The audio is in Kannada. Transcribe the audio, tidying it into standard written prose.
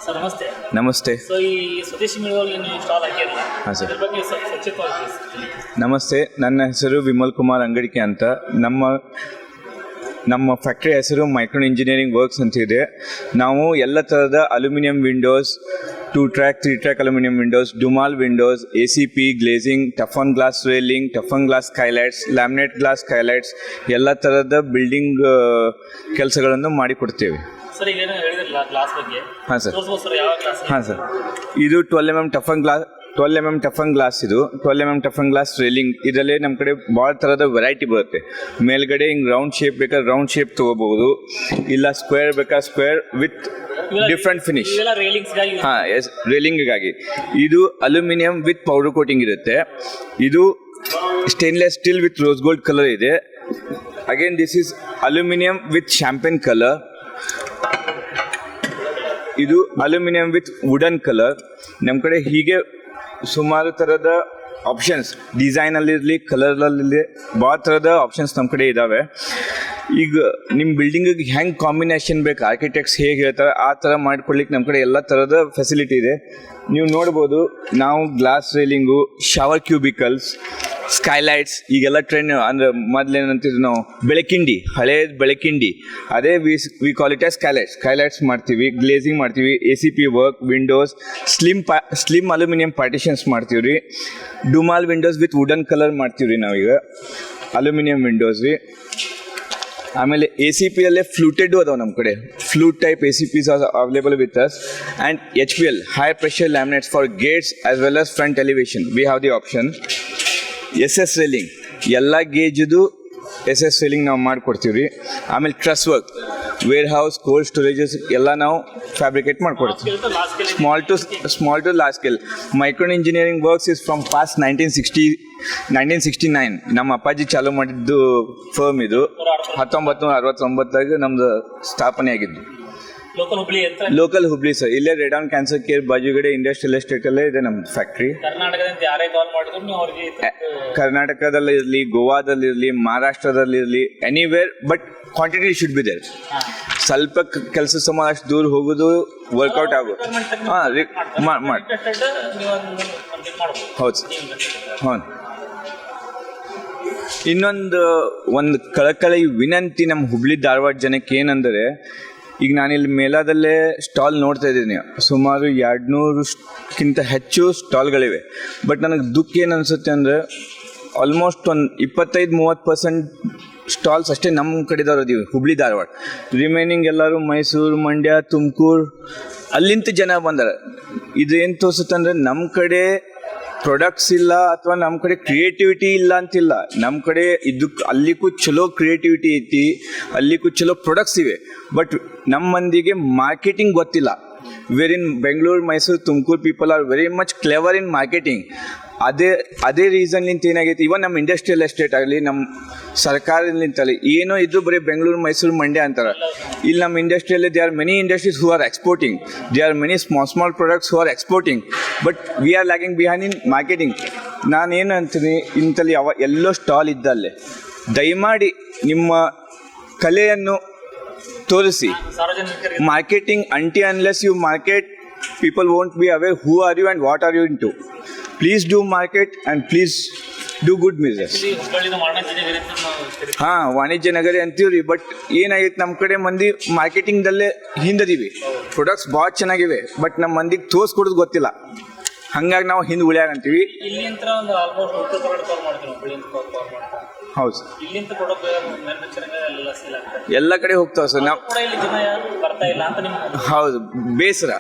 ಸರ್ ನಮಸ್ತೆ. ನಮಸ್ತೆ. ಸೊ ಈ ಸ್ವದೇಶಿ ಮಿಳುವಲ್ಲಿ ನೀವು ಸ್ಟಾಲ್ ಹಾಕಿರಲ್ಲ, ಹಾಂ ಸರ್. ಅದ್ರ ಬಗ್ಗೆ ಸ್ವಚ್ಛವಾಗಿ. ನಮಸ್ತೆ, ನನ್ನ ಹೆಸರು ವಿಮಲ್ ಕುಮಾರ್ ಅಂಗಡಿಕೆ ಅಂತ. ನಮ್ಮ ಫ್ಯಾಕ್ಟ್ರಿ ಹೆಸರು ಮೈಕ್ರೋನ್ ಇಂಜಿನಿಯರಿಂಗ್ ವರ್ಕ್ಸ್ ಅಂತ ಇದೆ. ನಾವು ಎಲ್ಲ ಥರದ aluminium windows, 2 track 3 track aluminium windows, domal windows, ACP glazing, toughen glass railing, toughen glass skylights, laminate glass skylights ಎಲ್ಲ ಥರದ ಬಿಲ್ಡಿಂಗ್ ಕೆಲಸಗಳನ್ನು ಮಾಡಿಕೊಡ್ತೇವೆ. ಸರ್ ಈಗ ಹೇಳಿದ್ರಲ್ಲ ಗ್ಲಾಸ್ ಬಗ್ಗೆ. ಹಾಂ ಸರ್. ಯಾವ ಗ್ಲಾಸ್? ಹಾಂ ಸರ್, ಇದು 12 mm toughen glass, 12 mm toughen glass. ಇದು 12 mm ಟಫನ್ ಗ್ಲಾಸ್ ರೇಲಿಂಗ್. ಇದರಲ್ಲಿ ನಮ್ಮ ಕಡೆ ಭಾಳ ಥರದ ವೆರೈಟಿ ಬರುತ್ತೆ. ಮೇಲ್ಗಡೆ ಹಿಂಗೆ ರೌಂಡ್ ಶೇಪ್ ಬೇಕಾದ್ರೆ ರೌಂಡ್ ಶೇಪ್ ತೊಗೋಬಹುದು, ಇಲ್ಲ ಸ್ಕ್ವೇರ್ ಬೇಕಾದ್ರೆ ಸ್ಕ್ವೇರ್ ವಿತ್ ಡಿಫ್ರೆಂಟ್ ಫಿನಿಶ್. ಹಾಂ, ಎಸ್, ರೇಲಿಂಗಿಗಾಗಿ. ಇದು ಅಲ್ಯೂಮಿನಿಯಂ ವಿತ್ ಪೌಡರ್ ಕೋಟಿಂಗ್ ಇರುತ್ತೆ. ಇದು stainless steel with rose gold colour ಇದೆ. Again this is aluminium with champagne colour. ಇದು ಅಲ್ಯೂಮಿನಿಯಂ ವಿತ್ ವುಡನ್ ಕಲರ್. ನಮ್ಮ ಕಡೆ ಹೀಗೆ ಸುಮಾರು ಥರದ ಆಪ್ಷನ್ಸ್, ಡಿಸೈನಲ್ಲಿರಲಿ ಕಲರಲ್ಲಿರಲಿ ಭಾಳ ಥರದ ಆಪ್ಷನ್ಸ್ ನಮ್ಮ ಕಡೆ ಇದ್ದಾವೆ. ಈಗ ನಿಮ್ಮ ಬಿಲ್ಡಿಂಗಿಗೆ ಹೆಂಗೆ ಕಾಂಬಿನೇಷನ್ ಬೇಕು, ಆರ್ಕಿಟೆಕ್ಟ್ಸ್ ಹೇಗೆ ಹೇಳ್ತಾರೆ ಆ ಥರ ಮಾಡ್ಕೊಡ್ಲಿಕ್ಕೆ ನಮ್ಮ ಕಡೆ ಎಲ್ಲ ಥರದ ಫೆಸಿಲಿಟಿ ಇದೆ. ನೀವು ನೋಡ್ಬೋದು, ನಾವು ಗ್ಲಾಸ್ ರೇಲಿಂಗು, ಶವರ್ ಕ್ಯೂಬಿಕಲ್ಸ್, ಸ್ಕೈಲೈಟ್ಸ್, ಈಗೆಲ್ಲ ಟ್ರೆಂಡ್. ಅಂದರೆ ಮೊದಲೇನಂತಿದ್ರು ನಾವು ಬೆಳಕಿಂಡಿ, ಹಳೇದು ಬೆಳಕಿಂಡಿ, ಅದೇ ವಿ ಕಾಲ್ ಇಟ್ ಆಸ್ ಸ್ಕೈಲೈಟ್ಸ್ ಮಾಡ್ತೀವಿ, ಗ್ಲೇಸಿಂಗ್ ಮಾಡ್ತೀವಿ, ACP work, Windows, slim aluminium partitions ಮಾಡ್ತೀವಿ ರೀ. ಡುಮಾಲ್ ವಿಂಡೋಸ್ ವಿತ್ ವುಡನ್ ಕಲರ್ ಮಾಡ್ತೀವಿ ರೀ ನಾವೀಗ, ಅಲ್ಯೂಮಿನಿಯಂ ವಿಂಡೋಸ್ ರೀ. ಆಮೇಲೆ ACPಯಲ್ಲೇ ಫ್ಲೂಟೆಡು ಅದಾವೆ ನಮ್ಮ ಕಡೆ. Flute type ACPs are available with us. And HPL, high pressure laminates for gates as well as front elevation. We have the option. SS railing, ಎಲ್ಲ ಗೇಜದು SS ರೇಲಿಂಗ್ ನಾವು ಮಾಡಿಕೊಡ್ತೀವಿ ರೀ. ಆಮೇಲೆ truss work, warehouse, cold storages ಎಲ್ಲ ನಾವು ಫ್ಯಾಬ್ರಿಕೇಟ್ ಮಾಡಿಕೊಡ್ತೀವಿ. Small to large scale. Micron engineering works is from past 1969. ನಮ್ಮ ಅಪ್ಪಾಜಿ ಚಾಲೂ ಮಾಡಿದ್ದು ಫರ್ಮ್ ಇದು. 1969 ನಮ್ದು ಸ್ಥಾಪನೆ ಆಗಿದ್ದು. Local Hubli sir. ಇಲ್ಲೇ ರೆಡ್ ಆನ್ ಕ್ಯಾನ್ಸರ್ ಕೇರ್ ಬಾಜುಗಡೆ ಇಂಡಸ್ಟ್ರಿಯಲ್ ಎಸ್ಟೇಟಲ್ಲೇ ಇದೆ ನಮ್ಮ ಫ್ಯಾಕ್ಟ್ರಿ. ಕರ್ನಾಟಕದಲ್ಲಿರಲಿ, ಗೋವಾದಲ್ಲಿರಲಿ, ಮಹಾರಾಷ್ಟ್ರದಲ್ಲಿರಲಿ, anywhere, but quantity should be there. ಸ್ವಲ್ಪ ಕೆಲಸ ಸುಮಾರು ಅಷ್ಟು ದೂರ ಹೋಗೋದು ವರ್ಕೌಟ್ ಆಗೋದು. ಹಾಂ, ಮಾಡಿ. ಹೌದು ಸರ್. ಹೌದು. ಒಂದು ಕಳಕಳಿ ವಿನಂತಿ ನಮ್ಮ ಹುಬ್ಳಿ ಧಾರವಾಡ ಜನಕ್ಕೆ ಏನಂದರೆ, ಈಗ ನಾನಿಲ್ಲಿ ಮೇಲಾದಲ್ಲೇ ಸ್ಟಾಲ್ ನೋಡ್ತಾ ಇದ್ದೀನಿ, ಸುಮಾರು 200ಕ್ಕಿಂತ ಹೆಚ್ಚು ಸ್ಟಾಲ್ಗಳಿವೆ. ಬಟ್ ನನಗೆ ದುಃಖ ಏನು ಅನಿಸುತ್ತೆ ಅಂದರೆ, ಆಲ್ಮೋಸ್ಟ್ ಒಂದು 25-30% ಸ್ಟಾಲ್ಸ್ ಅಷ್ಟೇ ನಮ್ಮ ಕಡೆದವ್ರು ಇದೀವಿ ಹುಬ್ಳಿ ಧಾರವಾಡ. ರಿಮೈನಿಂಗ್ ಎಲ್ಲರೂ ಮೈಸೂರು, ಮಂಡ್ಯ, ತುಮಕೂರು ಅಲ್ಲಿಂದ ಜನ ಬಂದಾರೆ. ಇದು ಏನು ತೋರಿಸುತ್ತೆ ಅಂದರೆ, ನಮ್ಮ ಕಡೆ ಪ್ರಾಡಕ್ಟ್ಸ್ ಇಲ್ಲ ಅಥವಾ ನಮ್ಮ ಕಡೆ ಕ್ರಿಯೇಟಿವಿಟಿ ಇಲ್ಲ ಅಂತಿಲ್ಲ. ನಮ್ಮ ಕಡೆ ಅಲ್ಲಿಗೂ ಚಲೋ ಕ್ರಿಯೇಟಿವಿಟಿ ಐತಿ, ಅಲ್ಲಿಗೂ ಚಲೋ ಪ್ರಾಡಕ್ಟ್ಸ್ ಇವೆ. ಬಟ್ ನಮ್ಮ ಮಂದಿಗೆ ಮಾರ್ಕೆಟಿಂಗ್ ಗೊತ್ತಿಲ್ಲ. Where in Bengaluru, Mysuru, Tumakuru people are very much clever in marketing. ಅದೇ ರೀಸನ್ಲಿಂತ ಏನಾಗೈತಿ, ಇವನ್ ನಮ್ಮ ಇಂಡಸ್ಟ್ರಿಯಲ್ ಎಸ್ಟೇಟ್ ಆಗಲಿ, ನಮ್ಮ ಸರ್ಕಾರದಿಂತಲ್ಲಿ ಏನೋ ಇದ್ರು ಬರೀ ಬೆಂಗಳೂರು, ಮೈಸೂರು, ಮಂಡ್ಯ ಅಂತಾರೆ. ಇಲ್ಲಿ ನಮ್ಮ ಇಂಡಸ್ಟ್ರಿಯಲ್ಲಿ they are many industries who are exporting, they are many small products who are exporting, but we are lagging behind in marketing. ನಾನೇನು ಅಂತೀನಿ, ಇಂಥಲ್ಲಿ ಎಲ್ಲೋ ಸ್ಟಾಲ್ ಇದ್ದಲ್ಲೇ ದಯಮಾಡಿ ನಿಮ್ಮ ಕಲೆಯನ್ನು ತೋರಿಸಿ. Marketing unless you market, people won't be aware who are you and what are you into. Please do market and please do good business. ಹಾಂ, ವಾಣಿಜ್ಯ ನಗರಿ ಅಂತೀವ್ರಿ. ಬಟ್ ಏನಾಗೈತೆ, ನಮ್ಮ ಕಡೆ ಮಂದಿ ಮಾರ್ಕೆಟಿಂಗ್ದಲ್ಲೇ ಹಿಂದದೀವಿ. ಪ್ರಾಡಕ್ಟ್ಸ್ ಭಾಳ ಚೆನ್ನಾಗಿವೆ, ಬಟ್ ನಮ್ಮ ಮಂದಿಗೆ ತೋರಿಸ್ಕೊಡೋದು ಗೊತ್ತಿಲ್ಲ. ಹಂಗಾಗಿ ನಾವು ಹಿಂದೆ ಉಳಿಯಾಗ ಅಂತೀವಿ. ಹೌದು ಸರ್, ಎಲ್ಲ ಕಡೆ ಹೋಗ್ತಾವೆ ಸರ್. ನಾವು ಹೌದು, ಬೇಸರ.